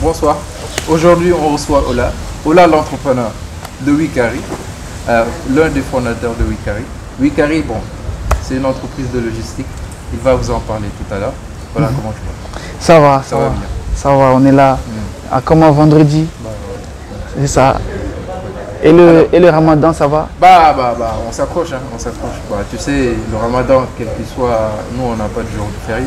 bonsoir. Aujourd'hui, on reçoit Ola. Ola, l'entrepreneur de Wikari, l'un des fondateurs de Wikari. Wikari, bon, c'est une entreprise de logistique. Il va vous en parler tout à l'heure. Voilà, comment tu vas? Ça va, Ça va bien. Ça va, on est là. Comme un vendredi. C'est ça. Et le ramadan, ça va? On s'accroche, hein, on s'accroche. Tu sais, le ramadan, quel qu'il soit, nous, on n'a pas de jour de férié.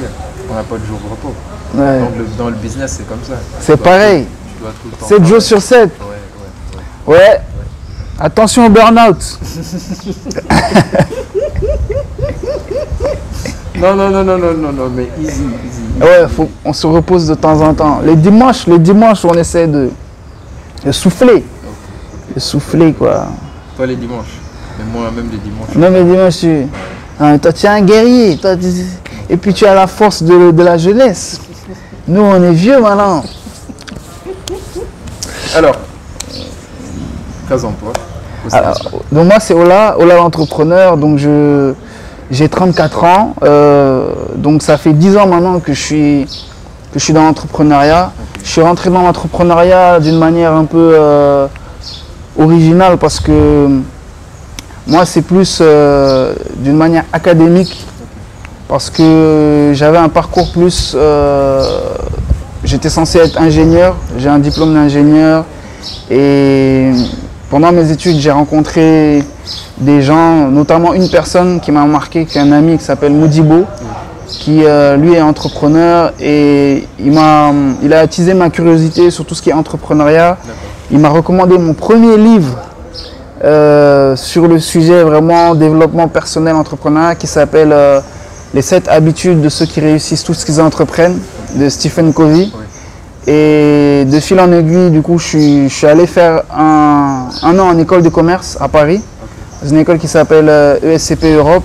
On n'a pas de jour de repos. Ouais. Donc, dans le business, c'est comme ça. C'est pareil. Tu dois tout le temps 7 jours sur 7. Ouais. Attention au burn-out. Non, mais easy. Ouais, on se repose de temps en temps. Les dimanches, on essaie de souffler. De souffler, quoi. Toi, les dimanches. Mais moi, même les dimanches. Non, mais dimanche, toi, tu es un guerrier. Et puis, tu as la force de la jeunesse. Nous, on est vieux maintenant. Alors, présente-toi. Donc, moi, c'est Ola l'entrepreneur. Donc, j'ai 34 ans. Donc, ça fait 10 ans maintenant que je suis dans l'entrepreneuriat. Je suis rentré dans l'entrepreneuriat d'une manière un peu originale parce que moi, c'est plus d'une manière académique. Parce que j'avais un parcours plus... j'étais censé être ingénieur. J'ai un diplôme d'ingénieur. Et pendant mes études, j'ai rencontré des gens, notamment une personne qui m'a marqué, qui est un ami qui s'appelle Modibo, qui lui est entrepreneur et il a attisé ma curiosité sur tout ce qui est entrepreneuriat. Il m'a recommandé mon premier livre sur le sujet vraiment développement personnel entrepreneuriat qui s'appelle Les 7 habitudes de ceux qui réussissent tout ce qu'ils entreprennent de Stephen Covey. Et de fil en aiguille, du coup, je suis allé faire un an en école de commerce à Paris. C'est une école qui s'appelle ESCP Europe.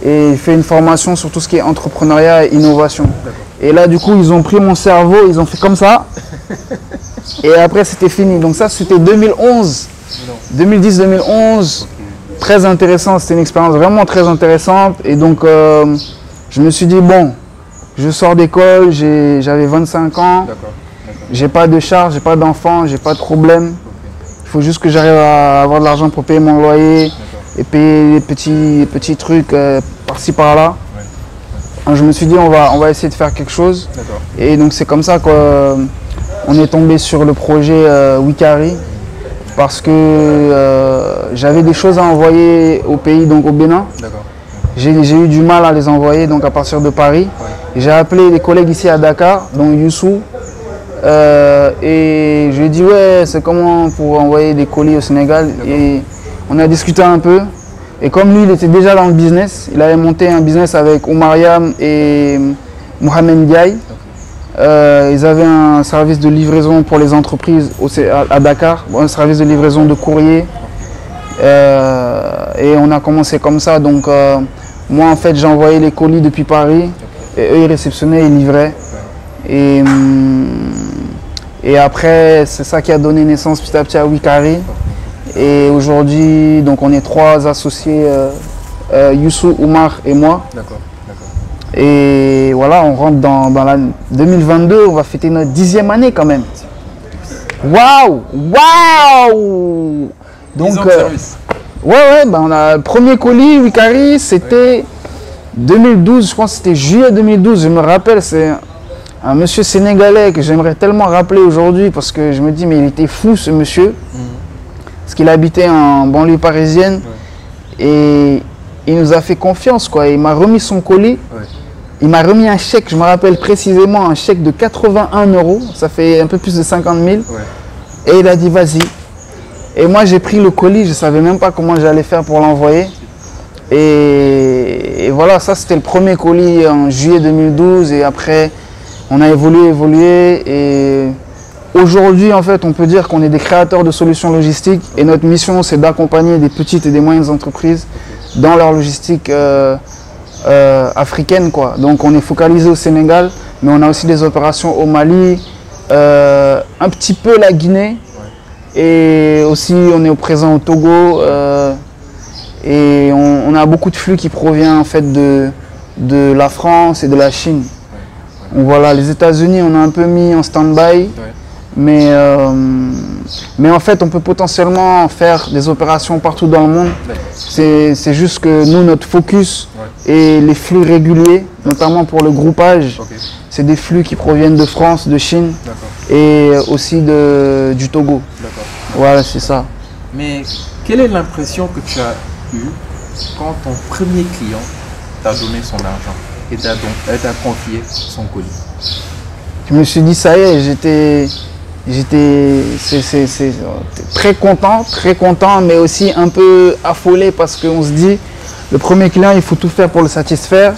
Et il fait une formation sur tout ce qui est entrepreneuriat et innovation. Et là, du coup, ils ont pris mon cerveau, ils ont fait comme ça. Et après, c'était fini. Donc ça, c'était 2011. 2010-2011. Très intéressant, c'était une expérience vraiment très intéressante. Et donc, je me suis dit, bon, je sors d'école, j'avais 25 ans. J'ai pas de charge, j'ai pas d'enfant, j'ai pas de problème. Il faut juste que j'arrive à avoir de l'argent pour payer mon loyer et payer les petits trucs par-ci par-là. Je me suis dit on va essayer de faire quelque chose. Et donc c'est comme ça qu'on est tombé sur le projet Wikari parce que j'avais des choses à envoyer au pays, donc au Bénin. J'ai eu du mal à les envoyer donc à partir de Paris. J'ai appelé des collègues ici à Dakar, dont Youssou. Et je lui ai dit ouais, c'est comment pour envoyer des colis au Sénégal. Et on a discuté un peu. Et comme lui, il était déjà dans le business, il avait monté un business avec Oumariam et Mohamed Ndiaye. Ils avaient un service de livraison pour les entreprises à Dakar, un service de livraison de courrier. Et on a commencé comme ça. Donc moi, en fait, j'envoyais les colis depuis Paris. Et eux, ils réceptionnaient, ils livraient. Et après, c'est ça qui a donné naissance petit à petit à Wikari. Et aujourd'hui, donc on est 3 associés, Youssou, Oumar et moi. Et voilà, on rentre dans la 2022, on va fêter notre 10e année quand même. Waouh! Donc, on a le premier colis, Wikari, c'était 2012, je pense que c'était juillet 2012, je me rappelle, c'est un monsieur sénégalais que j'aimerais tellement rappeler aujourd'hui parce que je me dis mais il était fou ce monsieur. Parce qu'il habitait en banlieue parisienne et il nous a fait confiance quoi. Il m'a remis son colis, il m'a remis un chèque, je me rappelle précisément un chèque de 81 €, ça fait un peu plus de 50 000 et il a dit vas-y. Et moi j'ai pris le colis, je ne savais même pas comment j'allais faire pour l'envoyer. Et voilà, ça c'était le premier colis en juillet 2012 et après on a évolué et aujourd'hui en fait on peut dire qu'on est des créateurs de solutions logistiques et notre mission c'est d'accompagner des petites et des moyennes entreprises dans leur logistique africaine quoi. Donc on est focalisé au Sénégal mais on a aussi des opérations au Mali, un petit peu la Guinée et aussi on est présent au Togo. Et on a beaucoup de flux qui provient en fait de la France et de la Chine. Donc voilà, les États-Unis, on a un peu mis en stand-by. Mais en fait, on peut potentiellement faire des opérations partout dans le monde. C'est juste que nous, notre focus et les flux réguliers, notamment pour le groupage, c'est des flux qui proviennent de France, de Chine et aussi du Togo. Voilà, c'est ça. Mais quelle est l'impression que tu as eue quand ton premier client t'a donné son argent et t'a confié son colis? Je me suis dit, ça y est, j'étais très content, mais aussi un peu affolé parce qu'on se dit, le premier client, il faut tout faire pour le satisfaire.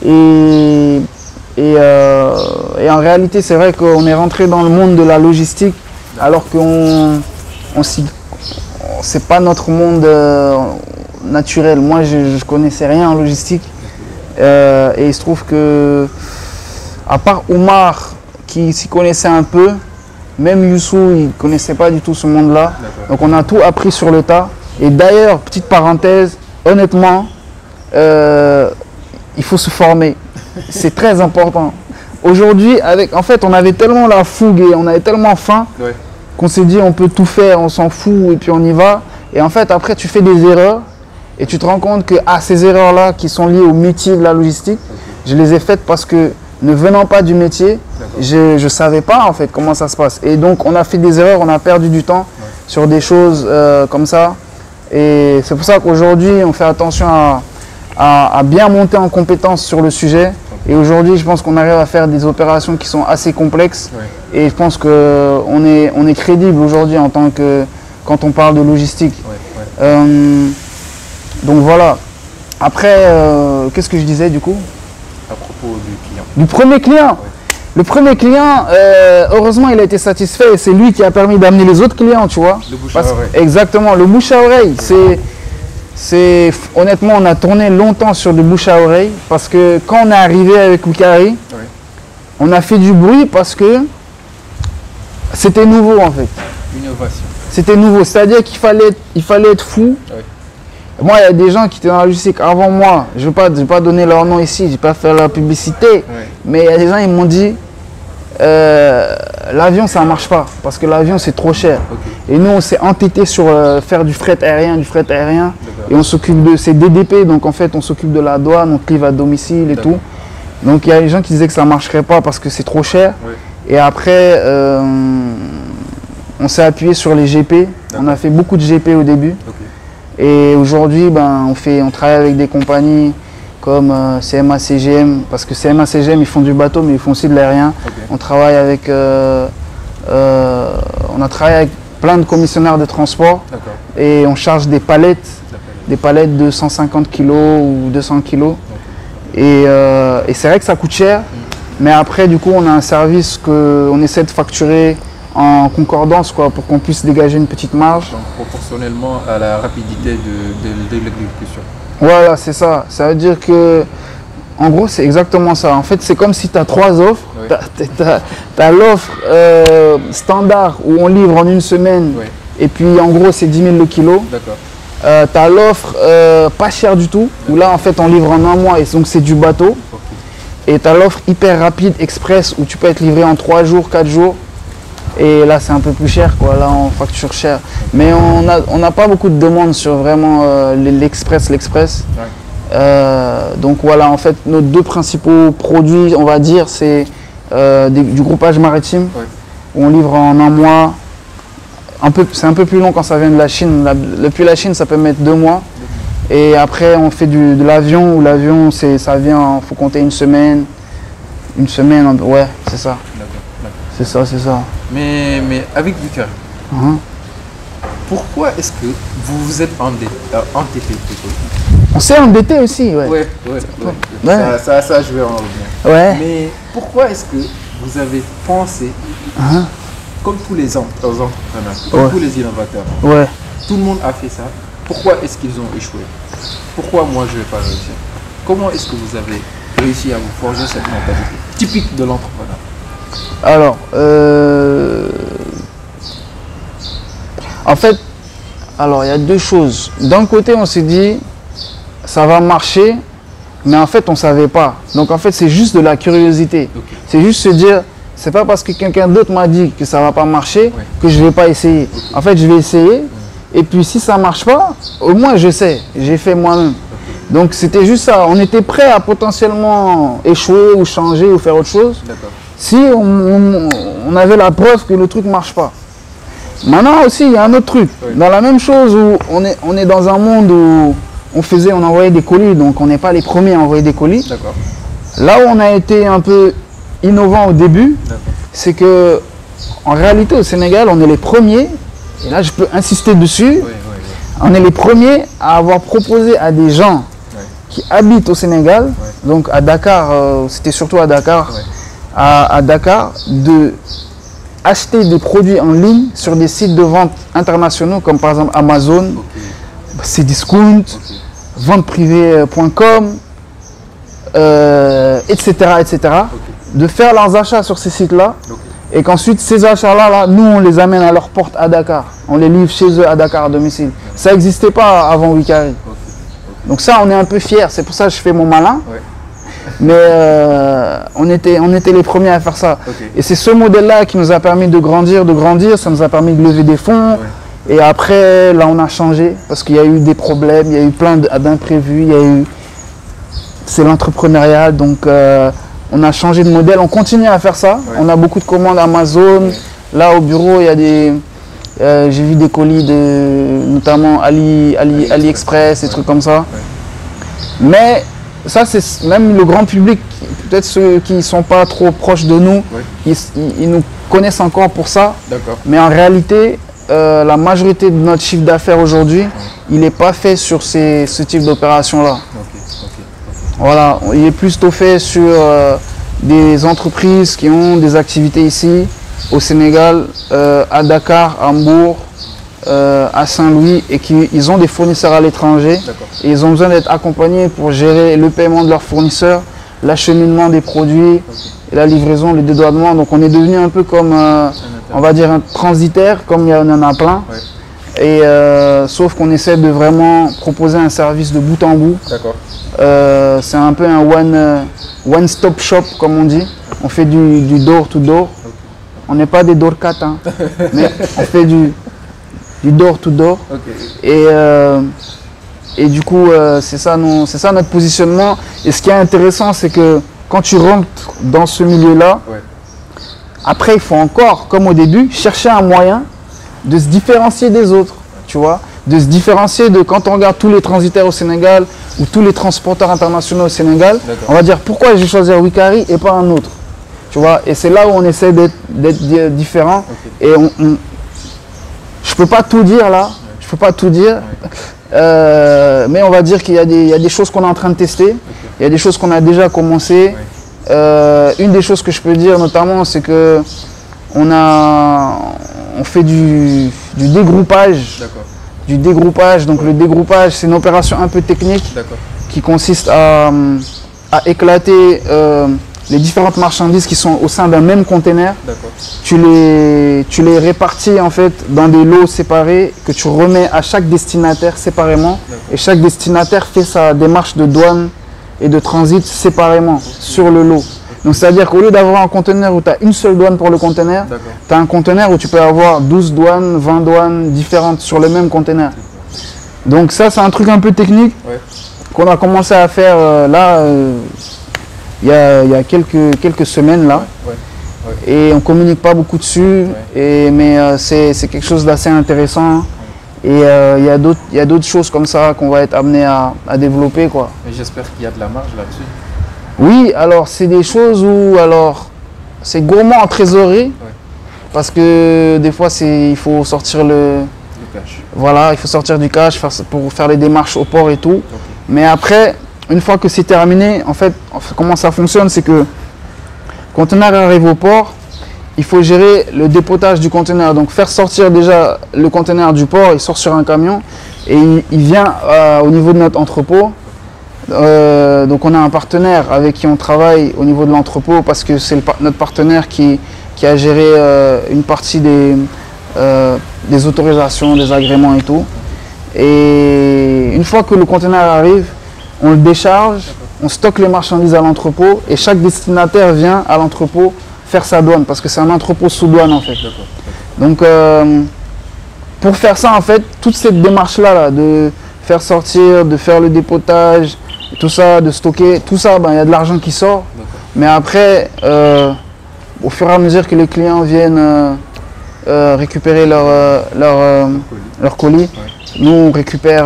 Et en réalité, c'est vrai qu'on est rentré dans le monde de la logistique alors que c'est pas notre monde naturel. Moi, je connaissais rien en logistique et il se trouve que, à part Omar qui s'y connaissait un peu, même Youssou, il ne connaissait pas du tout ce monde-là. Donc on a tout appris sur le tas. Et d'ailleurs, petite parenthèse, honnêtement, il faut se former. C'est très important. Aujourd'hui, en fait, on avait tellement la fougue et on avait tellement faim qu'on s'est dit on peut tout faire, on s'en fout et puis on y va. Et en fait, après, tu fais des erreurs et tu te rends compte que ces erreurs-là qui sont liées au métier de la logistique, je les ai faites parce que ne venant pas du métier, je ne savais pas en fait comment ça se passe. Et donc, on a fait des erreurs, on a perdu du temps sur des choses comme ça. Et c'est pour ça qu'aujourd'hui, on fait attention à bien monter en compétence sur le sujet. Et aujourd'hui, je pense qu'on arrive à faire des opérations qui sont assez complexes. Et je pense qu'on est crédible aujourd'hui en tant que quand on parle de logistique. Donc voilà. Après, qu'est-ce que je disais du coup? À propos du client. Du premier client. Le premier client, heureusement, il a été satisfait et c'est lui qui a permis d'amener les autres clients, tu vois. Le bouche à oreille. Exactement, le bouche à oreille. Honnêtement, on a tourné longtemps sur le bouche à oreille parce que quand on est arrivé avec Wikari, on a fait du bruit parce que c'était nouveau en fait. Innovation. C'était nouveau, c'est-à-dire qu'il fallait être fou. Moi, il y a des gens qui étaient dans la logistique avant moi. Je ne vais pas donner leur nom ici, je ne vais pas faire la publicité. Mais il y a des gens qui m'ont dit l'avion, ça ne marche pas parce que l'avion, c'est trop cher. Et nous, on s'est entêté sur faire du fret aérien. Et on s'occupe de ces DDP. Donc, en fait, on s'occupe de la douane, on livre à domicile et tout. Donc, il y a des gens qui disaient que ça ne marcherait pas parce que c'est trop cher. Et après, on s'est appuyé sur les GP. On a fait beaucoup de GP au début. Et aujourd'hui, on travaille avec des compagnies comme CMA CGM, parce que CMA CGM, ils font du bateau, mais ils font aussi de l'aérien. On travaille avec, on a travaillé avec plein de commissionnaires de transport et on charge des palettes de 150 kg ou 200 kg. Et c'est vrai que ça coûte cher, mais après, du coup, on a un service qu'on essaie de facturer en concordance pour qu'on puisse dégager une petite marge. Donc proportionnellement à la rapidité de l'exécution. Voilà, c'est ça. Ça veut dire que, en gros, c'est exactement ça. En fait, c'est comme si tu as trois offres. Tu as l'offre standard où on livre en une semaine et puis en gros, c'est 10 000 le kilo. Tu as l'offre pas cher du tout où là, en fait, on livre en un mois et donc c'est du bateau. Et tu as l'offre hyper rapide, express, où tu peux être livré en 3 jours, 4 jours. Et là, c'est un peu plus cher, là, on facture cher. Mais on n'a pas beaucoup de demandes sur vraiment l'express. Donc voilà, en fait, nos deux principaux produits, on va dire, c'est du groupage maritime, où on livre en un mois. C'est un peu plus long quand ça vient de la Chine. Depuis la Chine, ça peut mettre 2 mois. Et après, on fait de l'avion, où l'avion, ça vient, il faut compter une semaine. Ouais, c'est ça. C'est ça. Mais avec Wikari, pourquoi est-ce que vous vous êtes entêté plutôt? On s'est endetté aussi, Ça, je vais en revenir. Mais pourquoi est-ce que vous avez pensé, comme tous les entrepreneurs, comme tous les innovateurs, tout le monde a fait ça, pourquoi est-ce qu'ils ont échoué? Pourquoi moi je ne vais pas réussir? Comment est-ce que vous avez réussi à vous forger cette mentalité typique de l'entrepreneur? Alors, en fait, il y a deux choses. D'un côté, on s'est dit, ça va marcher, mais en fait, on ne savait pas. Donc, en fait, c'est juste de la curiosité. C'est juste se dire, c'est pas parce que quelqu'un d'autre m'a dit que ça va pas marcher Ouais. que je vais pas essayer. En fait, je vais essayer. Et puis si ça marche pas, au moins je sais, j'ai fait moi-même. Donc c'était juste ça. On était prêt à potentiellement échouer ou changer ou faire autre chose D'accord. si on avait la preuve que le truc marche pas. Maintenant aussi, il y a un autre truc. Oui. Dans la même chose où on est dans un monde où on envoyait des colis, donc on n'est pas les premiers à envoyer des colis. D'accord. Là où on a été un peu innovant au début, D'accord. c'est que en réalité au Sénégal, on est les premiers, et là je peux insister dessus, Oui, oui, oui. on est les premiers à avoir proposé à des gens Ouais. qui habitent au Sénégal, donc à Dakar, c'était surtout à Dakar, Ouais. à Dakar, de acheter des produits en ligne sur des sites de vente internationaux comme par exemple Amazon, Ok. Cdiscount, Ok. venteprivée.com, etc., etc., de faire leurs achats sur ces sites-là Ok. et qu'ensuite ces achats-là, nous on les amène à leur porte à Dakar, on les livre chez eux à Dakar à domicile. Ça n'existait pas avant Wikari. Ok. Donc ça, on est un peu fiers, c'est pour ça que je fais mon malin. Ouais. Mais on était les premiers à faire ça. Ok. Et c'est ce modèle-là qui nous a permis de grandir, ça nous a permis de lever des fonds. Ouais. Et après, là, on a changé parce qu'il y a eu des problèmes, il y a eu plein d'imprévus, il y a eu... C'est l'entrepreneuriat, donc on a changé de modèle, on continue à faire ça. Ouais. On a beaucoup de commandes Amazon. Ouais. Là, au bureau, il y a des... j'ai vu des colis de notamment AliExpress, des trucs comme ça. Mais ça, c'est même le grand public, peut-être ceux qui ne sont pas trop proches de nous, Ouais. ils nous connaissent encore pour ça. D'accord. Mais en réalité, la majorité de notre chiffre d'affaires aujourd'hui, il n'est pas fait sur ce type d'opération-là. Ok. Ok. Voilà, il est plutôt fait sur des entreprises qui ont des activités ici, au Sénégal, à Dakar, à Hambourg, à Saint-Louis, et ils ont des fournisseurs à l'étranger. D'accord. Et ils ont besoin d'être accompagnés pour gérer le paiement de leurs fournisseurs, l'acheminement des produits, et la livraison, le dédouanement. Donc on est devenu un peu comme, on va dire, un transitaire, comme il y en a plein. Ouais. Et sauf qu'on essaie de vraiment proposer un service de bout en bout. D'accord. C'est un peu un one-stop shop, comme on dit. On fait du door-to-door. On n'est pas des door-cat, hein, mais on fait du door-to-door. Ok. Et du coup, c'est ça notre positionnement. Et ce qui est intéressant, c'est que quand tu rentres dans ce milieu-là, Ouais. après, il faut encore, comme au début, chercher un moyen de se différencier des autres, tu vois, de se différencier de quand on regarde tous les transitaires au Sénégal ou tous les transporteurs internationaux au Sénégal, D'accord. on va dire pourquoi j'ai choisi Wikari et pas un autre, tu vois. Et c'est là où on essaie d'être différent. Ok. Et je peux pas tout dire là, je peux pas tout dire. Mais on va dire qu'il y a des choses qu'on est en train de tester, il y a des choses qu'on a déjà commencé. Une des choses que je peux dire notamment, c'est que on fait du dégroupage. D'accord. Du dégroupage. Donc le dégroupage, c'est une opération un peu technique D'accord. qui consiste à éclater les différentes marchandises qui sont au sein d'un même conteneur. D'accord. Tu les répartis en fait dans des lots séparés que tu remets à chaque destinataire séparément. Et chaque destinataire fait sa démarche de douane et de transit séparément sur le lot. Donc c'est-à-dire qu'au lieu d'avoir un conteneur où tu as une seule douane pour le conteneur, D'accord. tu as un conteneur où tu peux avoir 12 douanes, 20 douanes différentes sur le même conteneur. Donc ça, c'est un truc un peu technique Ouais. qu'on a commencé à faire là, il y a quelques semaines là. Ouais. Et on communique pas beaucoup dessus, mais c'est quelque chose d'assez intéressant. Et il y a d'autres choses comme ça qu'on va être amené à développer, quoi. Mais j'espère qu'il y a de la marge là-dessus. Oui, alors c'est des choses où c'est gourmand en trésorerie, parce que des fois il faut sortir Le cash. voilà, il faut sortir du cash pour faire les démarches au port et tout. Mais après, une fois que c'est terminé, en fait, comment ça fonctionne, c'est que le conteneur arrive au port, il faut gérer le dépotage du conteneur. Donc faire sortir déjà le conteneur du port, il sort sur un camion et il vient au niveau de notre entrepôt. Donc on a un partenaire avec qui on travaille au niveau de l'entrepôt parce que c'est notre partenaire qui a géré une partie des autorisations, des agréments et tout. Et une fois que le conteneur arrive, on le décharge, on stocke les marchandises à l'entrepôt et chaque destinataire vient à l'entrepôt faire sa douane, parce que c'est un entrepôt sous douane en fait. Donc pour faire ça en fait, toute cette démarche là, de faire sortir, de faire le dépotage, tout ça, de stocker, tout ça, ben, y a de l'argent qui sort. Mais après, au fur et à mesure que les clients viennent récupérer leur colis, nous on récupère,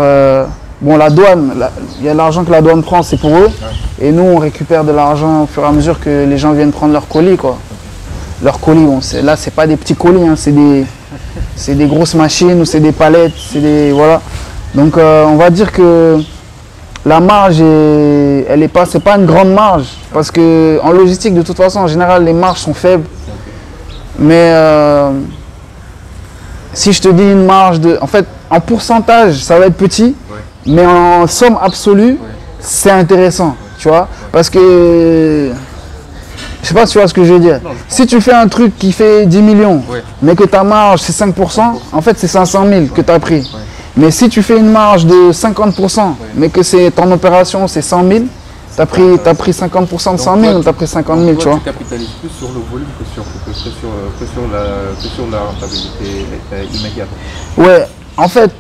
bon la douane, il y a l'argent que la douane prend, c'est pour eux, et nous on récupère de l'argent au fur et à mesure que les gens viennent prendre leur colis, quoi. Leurs colis, bon, là c'est pas des petits colis, hein, c'est des grosses machines ou c'est des palettes, voilà. Donc on va dire que la marge, c'est pas une grande marge, parce que en logistique de toute façon en général les marges sont faibles. Mais si je te dis une marge en fait en pourcentage ça va être petit, mais en somme absolue c'est intéressant, tu vois, parce que je sais pas si tu vois ce que je veux dire. Si tu fais un truc qui fait 10 millions, mais que ta marge c'est 5%, en fait c'est 500 000 que tu as pris. Mais si tu fais une marge de 50%, mais que ton opération c'est 100 000, tu as pris 50% de 100 000, donc tu as pris 50 000, tu vois. Tu capitalises plus sur le volume que sur la rentabilité immédiate. Ouais, en fait,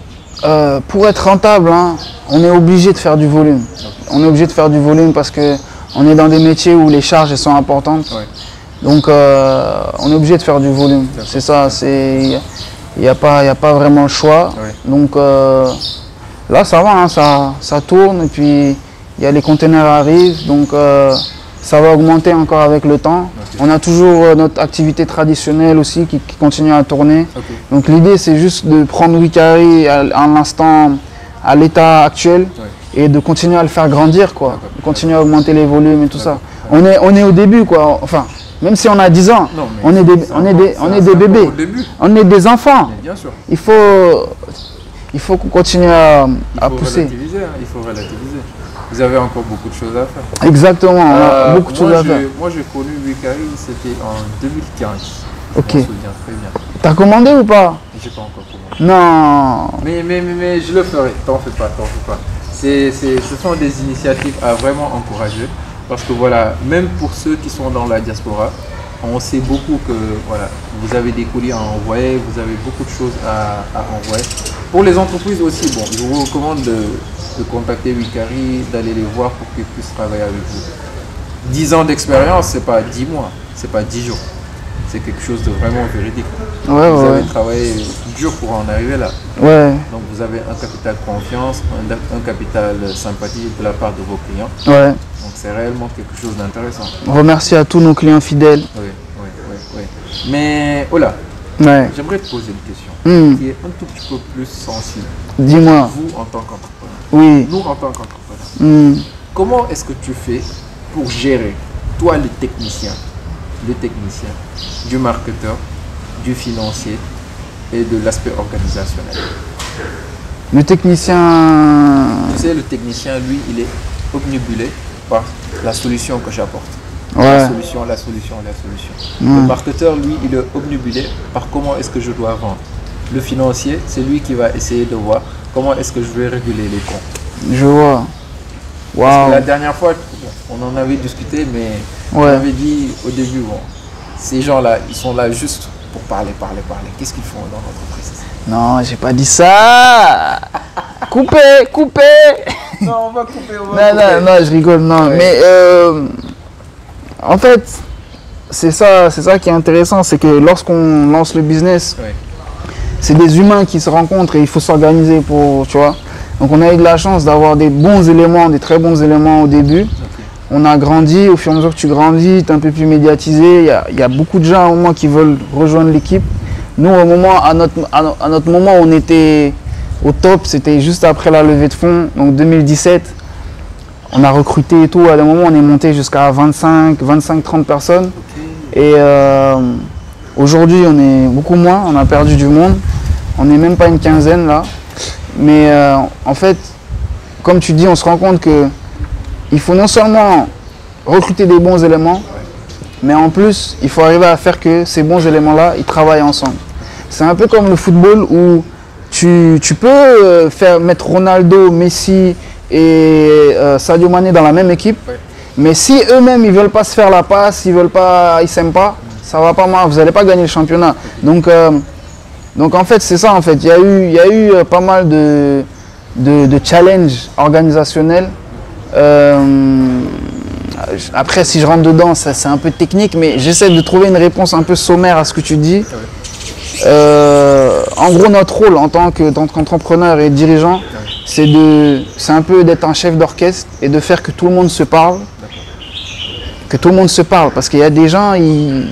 pour être rentable, hein, on est obligé de faire du volume. On est obligé de faire du volume parce qu'on est dans des métiers où les charges sont importantes. Donc on est obligé de faire du volume. C'est ça, il n'y a pas vraiment le choix. Donc là ça va, hein, ça tourne et puis il y a les conteneurs arrivent, donc ça va augmenter encore avec le temps. On a toujours notre activité traditionnelle aussi qui continue à tourner. Donc l'idée c'est juste de prendre Wikari à l'instant, à l'état actuel et de continuer à le faire grandir, quoi. De continuer à augmenter les volumes et tout ça. On est au début, quoi. Enfin, même si on a 10 ans, on est des bébés, on est des enfants. Bien sûr. Il faut qu'on continue à pousser. Il faut relativiser. Vous avez encore beaucoup de choses à faire. Exactement, on a beaucoup de choses à faire. Moi j'ai connu Wikari, c'était en 2015. Ok. Je me souviens très bien. T'as commandé ou pas? J'ai pas encore commandé. Non. Mais je le ferai, t'en fais pas. Ce sont des initiatives à vraiment encourager. Parce que voilà, même pour ceux qui sont dans la diaspora, on sait beaucoup que voilà, vous avez des colis à envoyer, vous avez beaucoup de choses à envoyer. Pour les entreprises aussi, bon, je vous recommande de contacter Wikari, d'aller les voir pour qu'ils puissent travailler avec vous. 10 ans d'expérience, c'est pas 10 mois, c'est pas 10 jours. C'est quelque chose de vraiment véridique. Vous avez travaillé dur pour en arriver là. Donc vous avez un capital confiance, un capital sympathie de la part de vos clients. Donc c'est réellement quelque chose d'intéressant. Remercie à tous nos clients fidèles. Oui. Mais Ola, j'aimerais te poser une question qui est un tout petit peu plus sensible. Dis-moi. Vous en tant qu'entrepreneur. Oui. Nous en tant qu'entrepreneurs. Comment est-ce que tu fais pour gérer, toi le technicien, du marketeur, du financier et de l'aspect organisationnel? Le technicien... Tu sais, le technicien, lui, il est obnubilé par la solution que j'apporte. La solution. Le marketeur, lui, il est obnubilé par comment est-ce que je dois vendre. Le financier, c'est lui qui va essayer de voir comment est-ce que je vais réguler les comptes. Je vois. Parce que la dernière fois, on en avait discuté, mais on avait dit au début, bon, ces gens-là, ils sont là juste pour parler. Qu'est-ce qu'ils font dans l'entreprise? Non, j'ai pas dit ça. Coupez. Non, on va couper. Non, je rigole, non. Mais en fait, c'est ça qui est intéressant, c'est que lorsqu'on lance le business, c'est des humains qui se rencontrent et il faut s'organiser pour, tu vois. Donc on a eu de la chance d'avoir des bons éléments, des très bons éléments au début. On a grandi, au fur et à mesure que tu grandis, tu es un peu plus médiatisé. Il y a beaucoup de gens à un moment qui veulent rejoindre l'équipe. Nous, à notre moment où on était au top, c'était juste après la levée de fonds, donc 2017. On a recruté et tout. À un moment, on est monté jusqu'à 25-30 personnes. Et aujourd'hui, on est beaucoup moins. On a perdu du monde. On n'est même pas une quinzaine là. Mais en fait, comme tu dis, on se rend compte qu'il faut non seulement recruter des bons éléments, mais en plus, il faut arriver à faire que ces bons éléments-là, ils travaillent ensemble. C'est un peu comme le football où tu peux mettre Ronaldo, Messi et Sadio Mané dans la même équipe, mais si eux-mêmes, ils ne veulent pas se faire la passe, ils s'aiment pas, ça va pas mal, vous n'allez pas gagner le championnat. Donc en fait, c'est ça en fait. Il y a eu pas mal de challenges organisationnels. Après, si je rentre dedans, c'est un peu technique, mais j'essaie de trouver une réponse un peu sommaire à ce que tu dis. En gros, notre rôle en tant qu'entrepreneur et dirigeant, c'est un peu d'être un chef d'orchestre et de faire que tout le monde se parle. Que tout le monde se parle, parce qu'il y a des gens, ils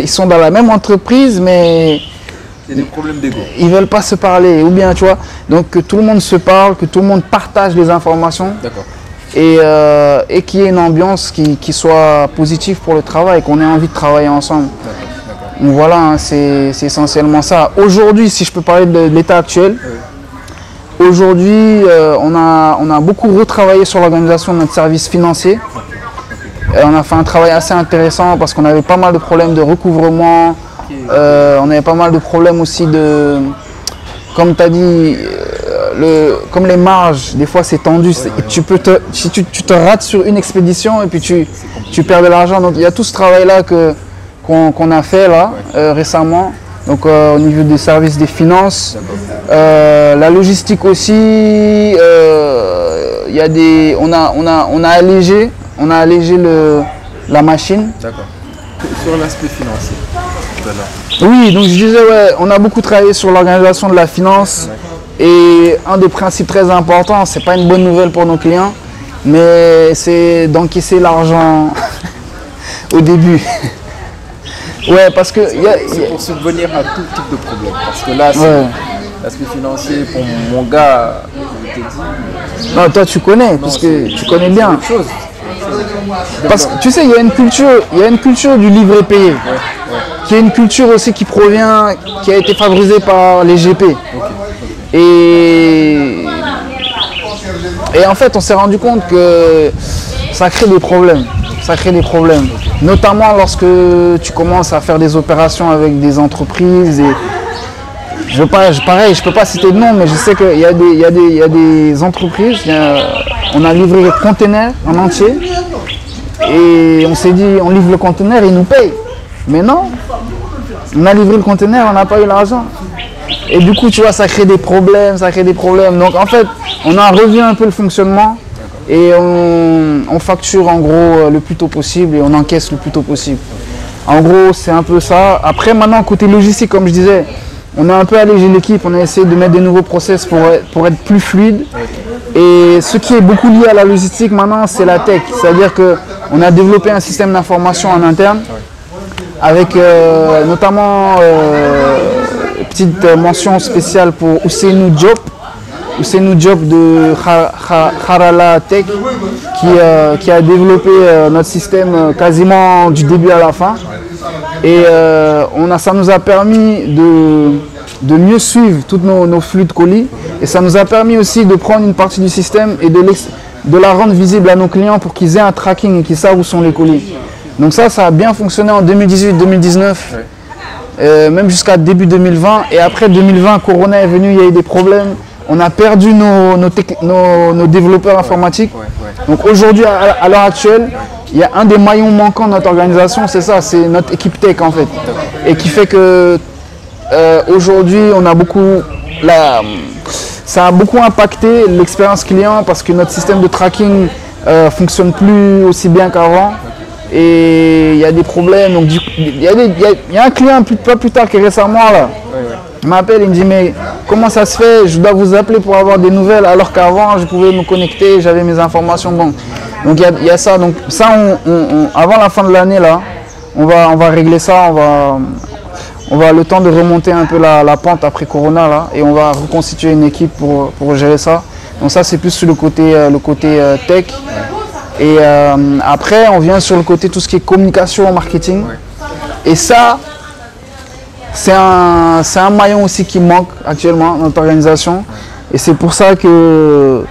sont dans la même entreprise, mais il y a des problèmes d'ego. Ils veulent pas se parler, ou bien, tu vois, donc que tout le monde se parle, que tout le monde partage les informations. D'accord. Et qu'il y ait une ambiance qui soit positive pour le travail, qu'on ait envie de travailler ensemble. D'accord. Donc voilà, hein, c'est essentiellement ça. Aujourd'hui, si je peux parler de l'état actuel, aujourd'hui, on a beaucoup retravaillé sur l'organisation de notre service financier. On a fait un travail assez intéressant parce qu'on avait pas mal de problèmes de recouvrement, on avait pas mal de problèmes aussi de, comme tu as dit, comme les marges, des fois c'est tendu, si tu te rates sur une expédition et puis tu perds de l'argent. Donc il y a tout ce travail-là qu'on a fait là récemment, donc au niveau des services des finances, la logistique aussi, il y a on a allégé la machine. D'accord. Sur l'aspect financier, tout à l'heure. Oui, donc je disais, ouais, on a beaucoup travaillé sur l'organisation de la finance. Et un des principes très importants, c'est pas une bonne nouvelle pour nos clients, mais c'est d'encaisser l'argent au début. Ouais, parce que c'est pour subvenir à tout type de problème. Parce que là, l'aspect financier, pour mon gars, je t'ai dit. Non, toi tu connais, parce que tu connais bien. Autre chose. Parce que tu sais, il y a une culture du livret payé, qui est une culture aussi qui a été favorisée par les GP. Et en fait, on s'est rendu compte que ça crée des problèmes. Notamment lorsque tu commences à faire des opérations avec des entreprises. Et pareil, je peux pas citer de nom, mais je sais qu'il y a des entreprises. On a livré le conteneur en entier. Et on s'est dit, on livre le conteneur, ils nous payent. Mais non, on a livré le conteneur, on n'a pas eu l'argent. Et du coup, tu vois, ça crée des problèmes. Donc en fait, on a revu un peu le fonctionnement et on facture en gros le plus tôt possible et on encaisse le plus tôt possible. En gros, c'est un peu ça. Après, maintenant, côté logistique, comme je disais, on a un peu allégé l'équipe, on a essayé de mettre des nouveaux process pour être plus fluide. Et ce qui est beaucoup lié à la logistique maintenant, c'est la tech. C'est-à-dire qu'on a développé un système d'information en interne avec notamment petite mention spéciale pour Ousseynou Diop de Harala Tech qui a développé notre système quasiment du début à la fin. Et ça nous a permis de mieux suivre tous nos flux de colis. Et ça nous a permis aussi de prendre une partie du système et de la rendre visible à nos clients pour qu'ils aient un tracking et qu'ils savent où sont les colis. Donc ça a bien fonctionné en 2018-2019. Même jusqu'à début 2020. Et après 2020, Corona est venu, il y a eu des problèmes. On a perdu nos développeurs informatiques. Donc aujourd'hui, à l'heure actuelle, il y a un des maillons manquants de notre organisation, c'est ça, c'est notre équipe tech en fait. Et qui fait que aujourd'hui, ça a beaucoup impacté l'expérience client parce que notre système de tracking fonctionne plus aussi bien qu'avant. Et il y a des problèmes, donc il y a un client pas plus tard que récemment là, il m'appelle, il me dit mais comment ça se fait, je dois vous appeler pour avoir des nouvelles alors qu'avant je pouvais me connecter, j'avais mes informations, bon. Donc il y a ça, donc ça avant la fin de l'année là, on va régler ça, on va le temps de remonter un peu la pente après Corona là, et on va reconstituer une équipe pour gérer ça. Donc ça c'est plus sur le côté tech. Et après, on vient sur le côté tout ce qui est communication, marketing. Et ça, c'est un maillon aussi qui manque actuellement dans notre organisation. Et c'est pour ça que,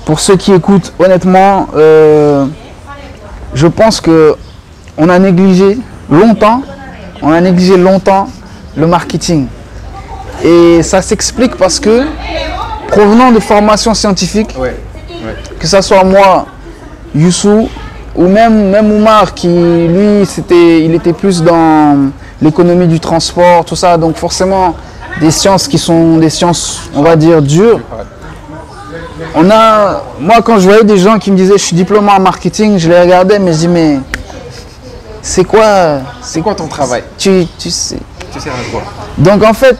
pour ceux qui écoutent, honnêtement, je pense qu'on a négligé longtemps le marketing. Et ça s'explique parce que, provenant de formations scientifiques, que ce soit moi, Youssou, même Oumar qui, lui, il était plus dans l'économie du transport, tout ça. Donc forcément, des sciences qui sont des sciences, on va dire, dures. Moi, quand je voyais des gens qui me disaient, je suis diplômé en marketing, je les regardais, mais je dis, mais c'est quoi ton travail? Tu sais. Tu sais à quoi? Donc en fait,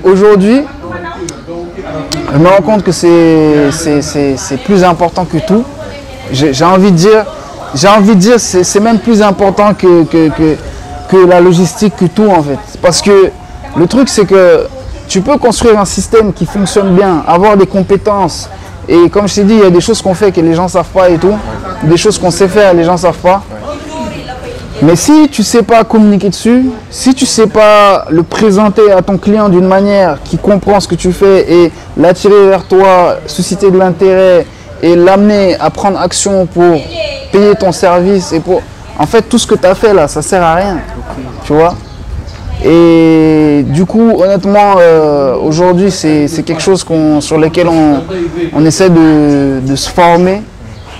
aujourd'hui, je me rends compte que c'est plus important que tout. J'ai envie de dire, c'est même plus important que la logistique, que tout en fait. Parce que le truc, c'est que tu peux construire un système qui fonctionne bien, avoir des compétences. Et comme je t'ai dit, il y a des choses qu'on fait que les gens ne savent pas et tout. Des choses qu'on sait faire, les gens ne savent pas. Mais si tu ne sais pas communiquer dessus, si tu ne sais pas le présenter à ton client d'une manière qui comprend ce que tu fais et l'attirer vers toi, susciter de l'intérêt et l'amener à prendre action pour payer ton service et pour... En fait, tout ce que tu as fait là, ça ne sert à rien. Tu vois? Et du coup, honnêtement, aujourd'hui, c'est quelque chose sur lequel on essaie de se former.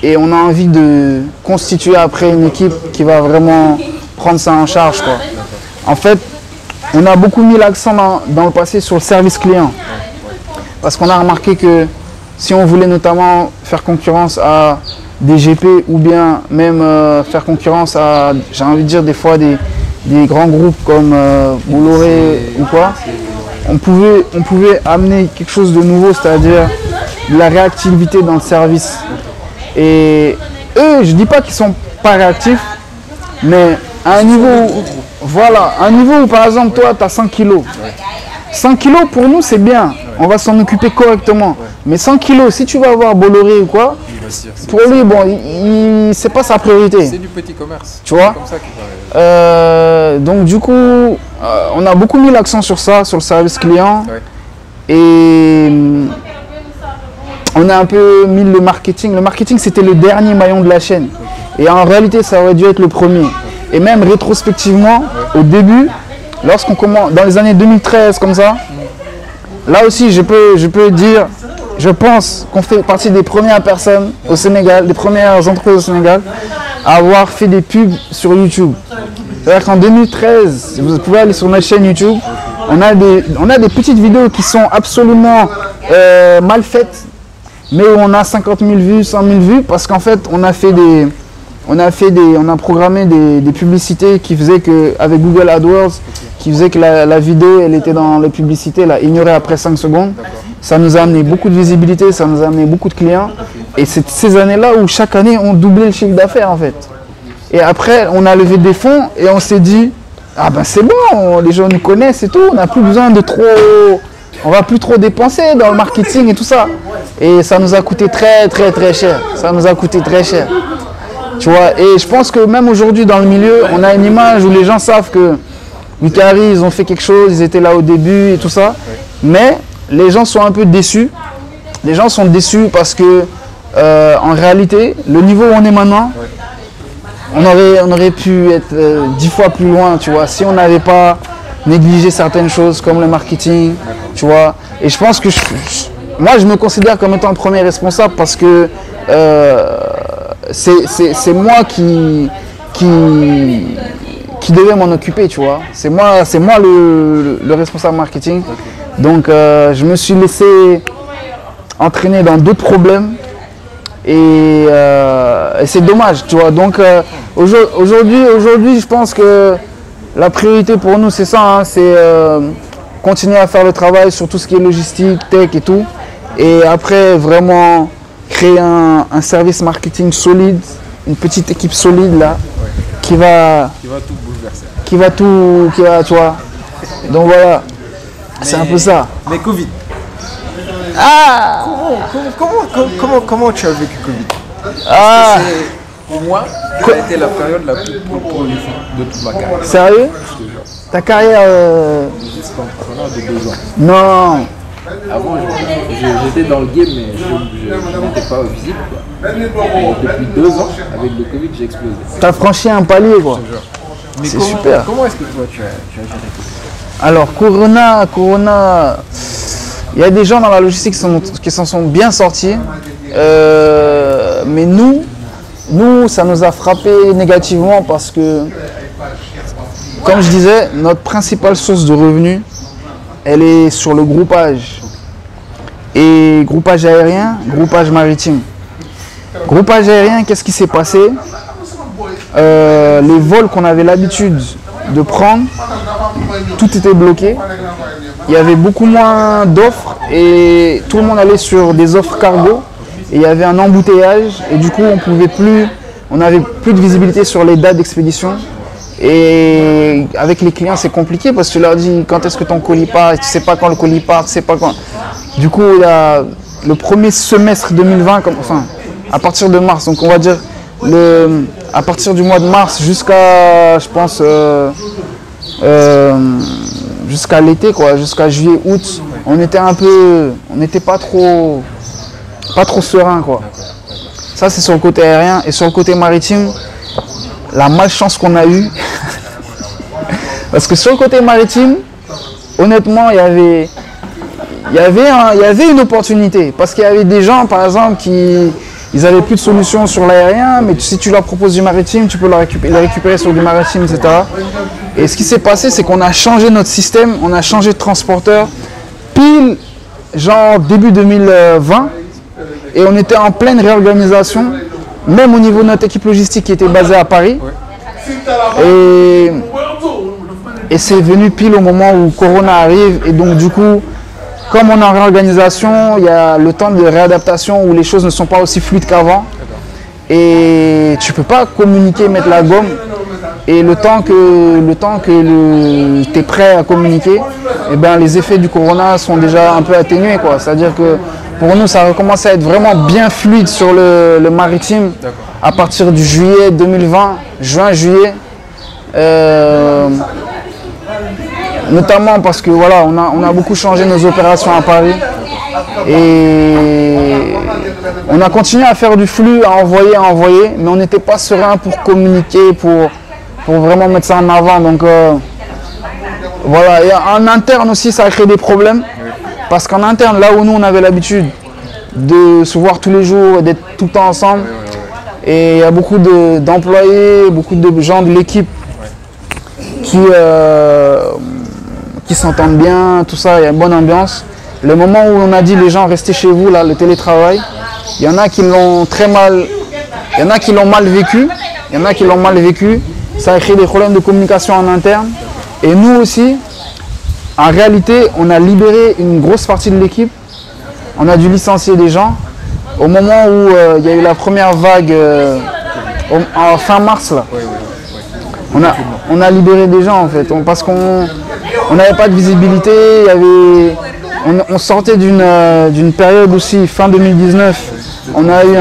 Et on a envie de constituer après une équipe qui va vraiment prendre ça en charge, quoi. En fait, on a beaucoup mis l'accent dans le passé sur le service client. Parce qu'on a remarqué que si on voulait notamment faire concurrence à des GP ou bien même faire concurrence à, j'ai envie de dire des fois des grands groupes comme Bolloré ou quoi, on pouvait amener quelque chose de nouveau, c'est-à-dire de la réactivité dans le service. Et eux, je ne dis pas qu'ils ne sont pas réactifs, mais à un niveau, voilà, un niveau où par exemple toi tu as 100 kilos. 100 kilos pour nous c'est bien, on va s'en occuper correctement. Mais 100 kilos, si tu vas voir Bolloré ou quoi, pour lui, bon, c'est pas sa priorité. C'est du petit commerce. Tu vois? Comme ça qu'il paraît. Donc du coup, on a beaucoup mis l'accent sur ça, sur le service client. Ouais. Et on a un peu mis le marketing. Le marketing, c'était le dernier maillon de la chaîne. Et en réalité, ça aurait dû être le premier. Et même rétrospectivement, au début, lorsqu'on commence, dans les années 2013, comme ça, là aussi, je peux dire, je pense qu'on fait partie des premières personnes au Sénégal, des premières entreprises au Sénégal, à avoir fait des pubs sur YouTube. C'est-à-dire qu'en 2013, vous pouvez aller sur notre chaîne YouTube, on a des petites vidéos qui sont absolument mal faites, mais où on a 50 000 vues, 100 000 vues, parce qu'en fait, on a programmé des publicités qui faisaient que, avec Google AdWords, qui faisait que la vidéo, elle était dans les publicités, là, ignorée après 5 secondes. Ça nous a amené beaucoup de visibilité, ça nous a amené beaucoup de clients. Et c'est ces années-là où chaque année, on doublait le chiffre d'affaires, en fait. Et après, on a levé des fonds et on s'est dit, ah ben c'est bon, les gens nous connaissent et tout, on n'a plus besoin de trop... On va plus trop dépenser dans le marketing et tout ça. Et ça nous a coûté très, très, très cher. Ça nous a coûté très cher. Tu vois, et je pense que même aujourd'hui, dans le milieu, on a une image où les gens savent que Wikari, ils ont fait quelque chose, ils étaient là au début et tout ça. Mais les gens sont un peu déçus. Les gens sont déçus parce que, en réalité, le niveau où on est maintenant, on aurait pu être 10 fois plus loin, tu vois, si on n'avait pas négligé certaines choses comme le marketing, tu vois. Et je pense que moi, je me considère comme étant le premier responsable parce que c'est moi qui devait m'en occuper, tu vois. C'est moi le responsable marketing. Donc, je me suis laissé entraîner dans d'autres problèmes. Et c'est dommage, tu vois. Donc, aujourd'hui, je pense que la priorité pour nous, c'est ça. Hein, c'est continuer à faire le travail sur tout ce qui est logistique, tech et tout. Et après, vraiment créer un service marketing solide, une petite équipe solide là, qui va tout bouleverser. Tu vois. Donc voilà, c'est un peu ça. Mais Covid. Ah, Comment tu as vécu Covid? ah, Pour moi, ça a été la période la plus prolifique de toute ma carrière. Sérieux? Je te jure. Ta carrière J'étais entrepreneur de 2 ans. Non. Avant, j'étais dans le game, mais je n'étais pas visible, quoi. Et depuis 2 ans, avec le Covid, j'ai explosé. T'as franchi un palier, quoi. Mais C'est super. Comment est-ce que toi, tu as géré tout ça? Alors, Corona, il y a des gens dans la logistique qui s'en sont bien sortis. Mais nous, nous, ça nous a frappé négativement parce que, comme je disais, notre principale source de revenus, elle est sur le groupage. Et groupage aérien, groupage maritime. Groupage aérien, qu'est-ce qui s'est passé? Les vols qu'on avait l'habitude de prendre, tout était bloqué. Il y avait beaucoup moins d'offres et tout le monde allait sur des offres cargo. Et il y avait un embouteillage et du coup on n'avait plus de visibilité sur les dates d'expédition. Et avec les clients c'est compliqué parce que tu leur dis quand est-ce que ton colis part, tu ne sais pas quand le colis part, tu sais pas quand. Du coup il y a le premier semestre 2020, enfin à partir de mars, donc on va dire à partir du mois de mars jusqu'à je pense jusqu'à l'été quoi, jusqu'à juillet, août, on n'était pas trop serein quoi. Ça c'est sur le côté aérien et sur le côté maritime, la malchance qu'on a eue. Parce que sur le côté maritime, honnêtement, il y avait une opportunité. Parce qu'il y avait des gens, par exemple, ils n'avaient plus de solution sur l'aérien, mais si tu leur proposes du maritime, tu peux les récupérer sur du maritime, etc. Et ce qui s'est passé, c'est qu'on a changé notre système, on a changé de transporteur, pile, genre début 2020, et on était en pleine réorganisation, même au niveau de notre équipe logistique qui était basée à Paris. Et c'est venu pile au moment où Corona arrive, et donc du coup, comme on est en réorganisation, il y a le temps de réadaptation où les choses ne sont pas aussi fluides qu'avant. Et tu ne peux pas communiquer, mettre la gomme. Et le temps que tu es prêt à communiquer, eh ben, les effets du Corona sont déjà un peu atténués. C'est-à-dire que pour nous, ça a recommencé à être vraiment bien fluide sur le maritime à partir du juillet 2020, juin-juillet. Notamment parce que voilà, on a beaucoup changé nos opérations à Paris et on a continué à faire du flux, à envoyer, mais on n'était pas serein pour communiquer, pour vraiment mettre ça en avant. Donc voilà, et en interne aussi ça a créé des problèmes parce qu'en interne, là où nous on avait l'habitude de se voir tous les jours et d'être tout le temps ensemble, et il y a beaucoup d'employés, beaucoup de gens de l'équipe qui s'entendent bien, tout ça, il y a une bonne ambiance. Le moment où on a dit les gens restez chez vous, là, le télétravail, il y en a qui l'ont très mal, il y en a qui l'ont mal vécu, ça a créé des problèmes de communication en interne. Et nous aussi, en réalité, on a libéré une grosse partie de l'équipe, on a dû licencier des gens. Au moment où il y a eu la première vague, en fin mars, là, on a libéré des gens en fait, parce qu'on n'avait pas de visibilité, on sortait d'une période aussi, fin 2019, on a eu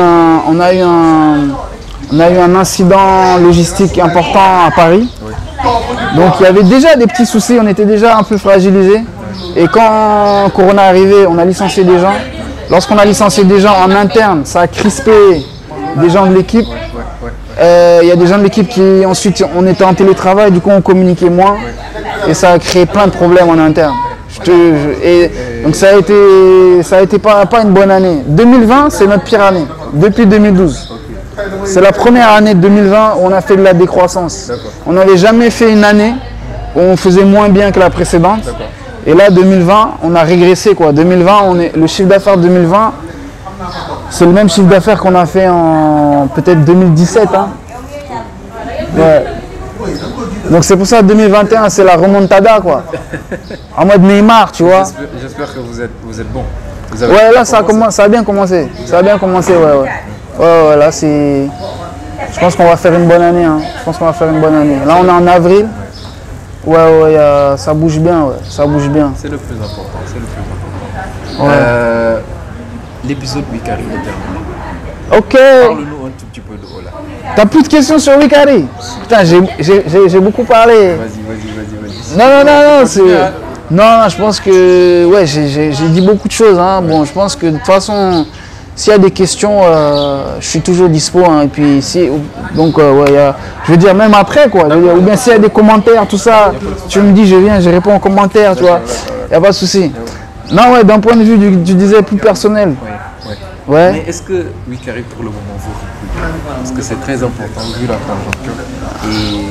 un incident logistique important à Paris. Donc il y avait déjà des petits soucis, on était déjà un peu fragilisés. Et quand Corona est arrivé, on a licencié des gens. Lorsqu'on a licencié des gens en interne, ça a crispé des gens de l'équipe. Il y a des gens de l'équipe qui ensuite on était en télétravail, du coup on communiquait moins et ça a créé plein de problèmes en interne. Donc ça a été pas une bonne année. 2020 c'est notre pire année depuis 2012. C'est la première année de 2020 où on a fait de la décroissance. On n'avait jamais fait une année où on faisait moins bien que la précédente. Et là 2020 on a régressé quoi. 2020 le chiffre d'affaires de 2020. C'est le même chiffre d'affaires qu'on a fait en peut-être 2017. Hein. Ouais. Donc c'est pour ça que 2021 c'est la remontada quoi. En mode Neymar, tu vois. J'espère que vous êtes bon. Ouais, là ça a bien commencé. Ouais, là c'est. Je pense qu'on va faire une bonne année. Hein. Là on est en avril. Ouais, ça bouge bien, ça bouge bien. C'est le plus important. Ouais. L'épisode Wikari est terminé. Ok. Parle-nous un tout petit peu de Ola. T'as plus de questions sur Wikari? Putain, j'ai beaucoup parlé. Vas-y. Non, je pense que ouais, j'ai dit beaucoup de choses. Hein. Bon, je pense que de toute façon, s'il y a des questions, je suis toujours dispo. Hein. Et puis je veux dire même après quoi. Ou bien s'il y a des commentaires, tout ça, tu me dis, je viens, je réponds aux commentaires, tu vois. Y a pas de souci. Non, ouais, d'un point de vue, tu disais plus personnel. Ouais. Mais est-ce que Wikari pour le moment vous recrute? Parce que c'est très important vu la conjoncture. Et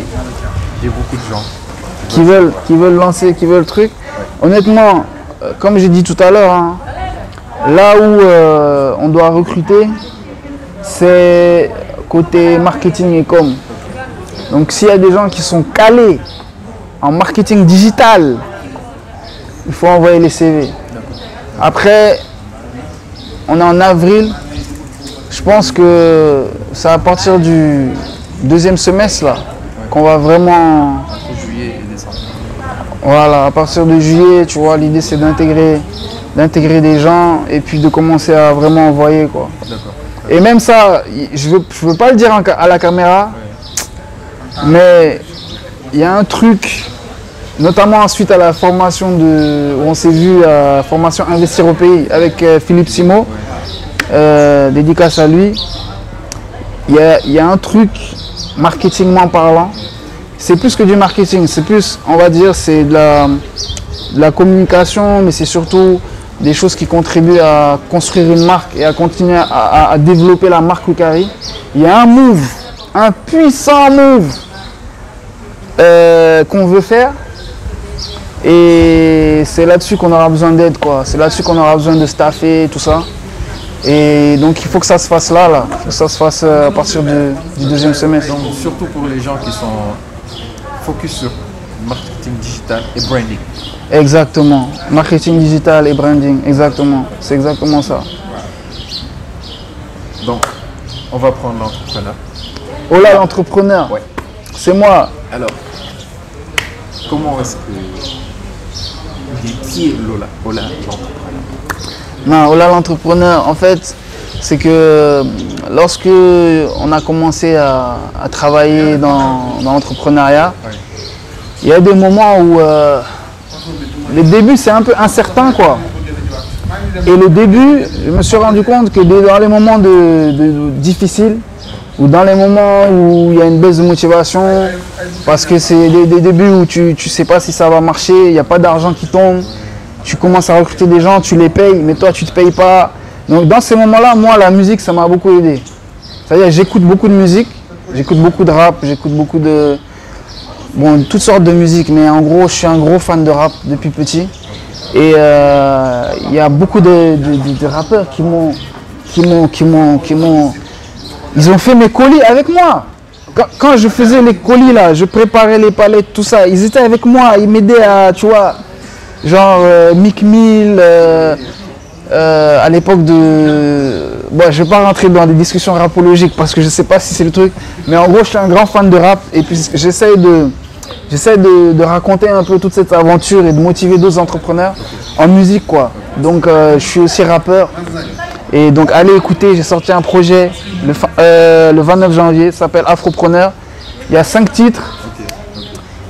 j'ai beaucoup de gens Qui veulent lancer, qui veulent le truc. Honnêtement, comme j'ai dit tout à l'heure, hein, là où on doit recruter, c'est côté marketing et com. Donc s'il y a des gens qui sont calés en marketing digital, il faut envoyer les CV. Après, on est en avril. Je pense que c'est à partir du deuxième semestre là qu'on va vraiment... entre juillet et décembre. Voilà, à partir de juillet, tu vois, l'idée c'est d'intégrer des gens et puis de commencer à vraiment envoyer quoi. D'accord. Et même ça, je veux pas le dire à la caméra, mais il y a un truc, notamment suite à la formation où on s'est vu à la formation Investir au pays avec Philippe Simo, dédicace à lui. Il y a un truc, marketingment parlant, c'est plus que du marketing, c'est plus, on va dire, c'est de la communication, mais c'est surtout des choses qui contribuent à construire une marque et à continuer à développer la marque Wikari. Il y a un move, un puissant move qu'on veut faire et c'est là-dessus qu'on aura besoin d'aide quoi. C'est là-dessus qu'on aura besoin de staffer, tout ça. Et donc il faut que ça se fasse là. Il faut que ça se fasse à partir du deuxième semestre. Donc surtout pour les gens qui sont focus sur marketing digital et branding. Exactement. Marketing digital et branding, exactement. C'est exactement ça. Donc, on va prendre l'entrepreneur. Ola l'entrepreneur. Ouais. C'est moi. Alors, comment est-ce que... Qui est Ola l'entrepreneur? Non, Ola l'entrepreneur, en fait, c'est que lorsque on a commencé à travailler dans l'entrepreneuriat, Ouais. il y a des moments où le début c'est un peu incertain quoi. Et le début, je me suis rendu compte que dans les moments difficiles ou dans les moments où il y a une baisse de motivation, parce que c'est des débuts où tu sais pas si ça va marcher, il n'y a pas d'argent qui tombe, tu commences à recruter des gens, tu les payes, mais toi tu te payes pas. Donc dans ces moments-là, moi la musique ça m'a beaucoup aidé. C'est-à-dire j'écoute beaucoup de musique, j'écoute beaucoup de rap, j'écoute beaucoup de... Bon, toutes sortes de musique, mais en gros, je suis un gros fan de rap depuis petit. Et il y a beaucoup de rappeurs qui ils ont fait mes colis avec moi. Quand je faisais les colis là, je préparais les palettes, tout ça, ils étaient avec moi, ils m'aidaient à, tu vois, genre Mick Mill, à l'époque de... Bon, je ne vais pas rentrer dans des discussions rapologiques parce que je ne sais pas si c'est le truc, mais en gros, je suis un grand fan de rap et puis j'essaie de raconter un peu toute cette aventure et de motiver d'autres entrepreneurs en musique, quoi. Donc, je suis aussi rappeur. Et donc, allez écouter, j'ai sorti un projet le 29 janvier, ça s'appelle Afropreneur. Il y a 5 titres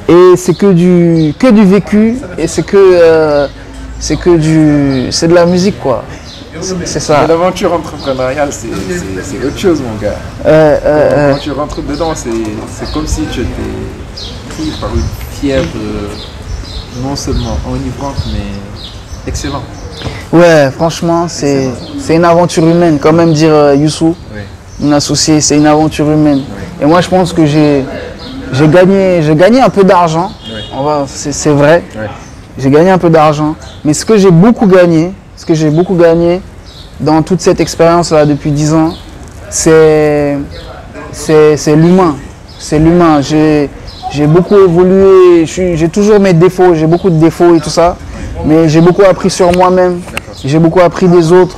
et c'est que du vécu et c'est de la musique, quoi. C'est ça. Mais l'aventure entrepreneuriale, c'est autre chose, mon gars. Quand tu rentres dedans, c'est comme si tu étais pris par une fièvre non seulement enivrante, mais excellente. Ouais, franchement, c'est une aventure humaine. Quand même dire Youssou, Oui. mon associé, c'est une aventure humaine. Oui. Et moi, je pense que j'ai gagné un peu d'argent. Oui. C'est vrai. Oui. J'ai gagné un peu d'argent. Mais ce que j'ai beaucoup gagné dans toute cette expérience-là depuis 10 ans, c'est l'humain. C'est l'humain. J'ai beaucoup évolué. J'ai toujours mes défauts. J'ai beaucoup de défauts et tout ça. Mais j'ai beaucoup appris sur moi-même. J'ai beaucoup appris des autres.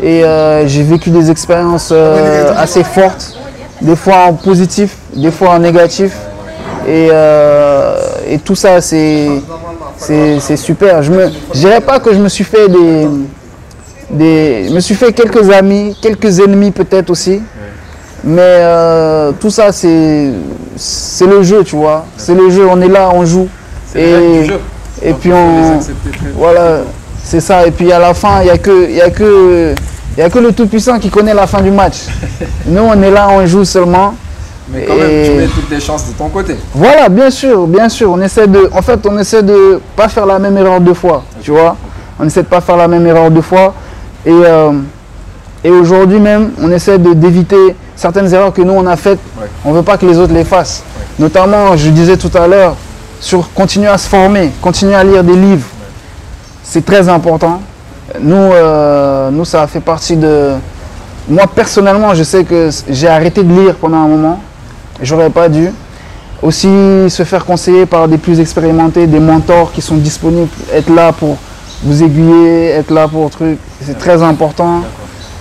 Et j'ai vécu des expériences assez fortes. Des fois en positif, des fois en négatif. Et tout ça, c'est super. Je dirais pas que je me suis fait je me suis fait quelques amis, quelques ennemis peut-être aussi. Mais tout ça, c'est le jeu, tu vois. C'est le jeu, on est là, on joue. C'est le règle du jeu. Et Donc, puis il faut les on... accepter très Voilà, c'est ça. Et puis à la fin, il n'y a que le Tout-Puissant qui connaît la fin du match. Nous, on est là, on joue seulement. Mais quand même, tu mets toutes les chances de ton côté. Voilà, bien sûr, bien sûr. On essaie de pas faire la même erreur deux fois, tu vois. On essaie de pas faire la même erreur deux fois. Et Et aujourd'hui même, on essaie d'éviter certaines erreurs que nous on a faites. Ouais. On ne veut pas que les autres les fassent. Ouais. Notamment, je disais tout à l'heure, sur continuer à se former, continuer à lire des livres. C'est très important. Nous, ça a fait partie de... Moi, personnellement, je sais que j'ai arrêté de lire pendant un moment. J'aurais pas dû. Aussi, se faire conseiller par des plus expérimentés, des mentors qui sont disponibles, être là pour vous aiguiller, être là pour truc. C'est très important.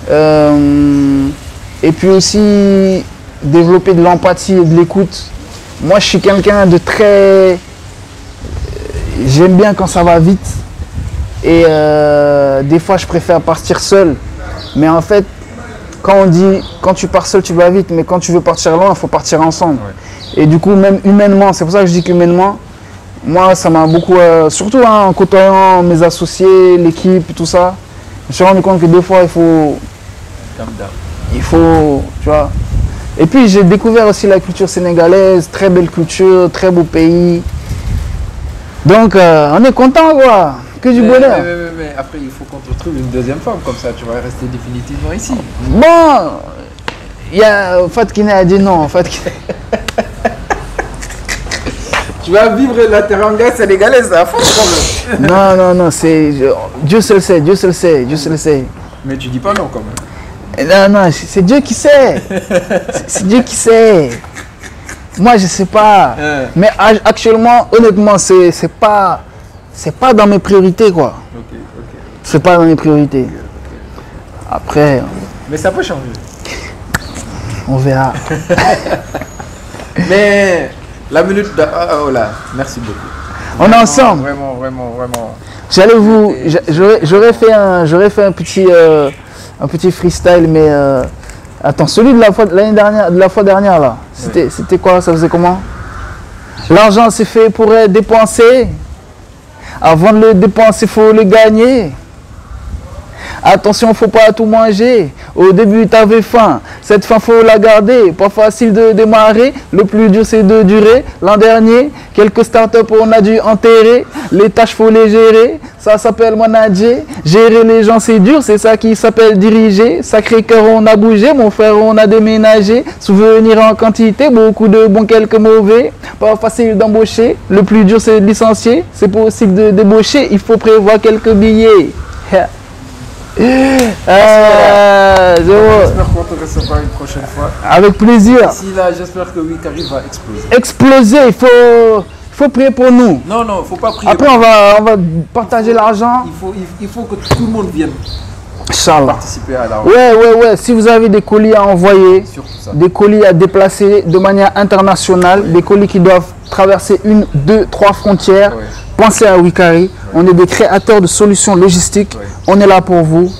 Et puis aussi, développer de l'empathie et de l'écoute. Moi, je suis quelqu'un de très... J'aime bien quand ça va vite. Et des fois, je préfère partir seul. Mais en fait, quand on dit, quand tu pars seul, tu vas vite. Mais quand tu veux partir loin, il faut partir ensemble. Ouais. Et du coup, même humainement, c'est pour ça que je dis qu'humainement, moi, ça m'a beaucoup... surtout en côtoyant mes associés, l'équipe, tout ça, je me suis rendu compte que des fois, il faut, tu vois. Et puis, j'ai découvert aussi la culture sénégalaise, très belle culture, très beau pays. Donc, on est content, quoi. Que du bonheur. Mais après, il faut qu'on te retrouve une deuxième femme, comme ça, tu vas rester définitivement ici. Bon, il y a Fatkine a dit non. Tu vas vivre la teranga sénégalaise à fond, quand même. Non, c'est... Dieu seul sait, Dieu seul sait, Dieu seul sait. Mais tu dis pas non, quand même. Non, c'est Dieu qui sait. C'est Dieu qui sait. Moi, je sais pas. Mais actuellement, honnêtement, c'est pas dans mes priorités, quoi. Ok. C'est pas dans mes priorités. Après... Mais ça peut changer. On verra. Mais la minute de... Oh là, merci beaucoup. On est ensemble. Vraiment. J'allais vous... J'aurais fait un petit freestyle, mais... Attends, celui de la fois dernière, là. C'était quoi? Ça faisait comment? L'argent, c'est fait pour être dépensé. Avant de le dépenser, il faut le gagner. Attention, faut pas tout manger. Au début, tu avais faim. Cette faim, faut la garder. Pas facile de démarrer. Le plus dur, c'est de durer. L'an dernier, quelques startups, on a dû enterrer. Les tâches, faut les gérer. Ça s'appelle manager. Gérer les gens, c'est dur. C'est ça qui s'appelle diriger. Sacré-Cœur, on a bougé. Mon frère, on a déménagé. Souvenirs en quantité. Beaucoup de bons, quelques mauvais. Pas facile d'embaucher. Le plus dur, c'est de licencier. C'est possible de débaucher. Il faut prévoir quelques billets. J'espère qu'on te recevra une prochaine fois. Avec plaisir. D'ici là, j'espère que Wikari va exploser. Exploser, il faut prier pour nous. Non, faut pas prier. Après, on va partager l'argent. Il faut que tout le monde vienne Inch'Allah. participer à la Ouais. Si vous avez des colis à envoyer, des colis à déplacer de manière internationale, des colis qui doivent traverser 1, 2, 3 frontières, pensez à Wikari. On est des créateurs de solutions logistiques. On est là pour vous.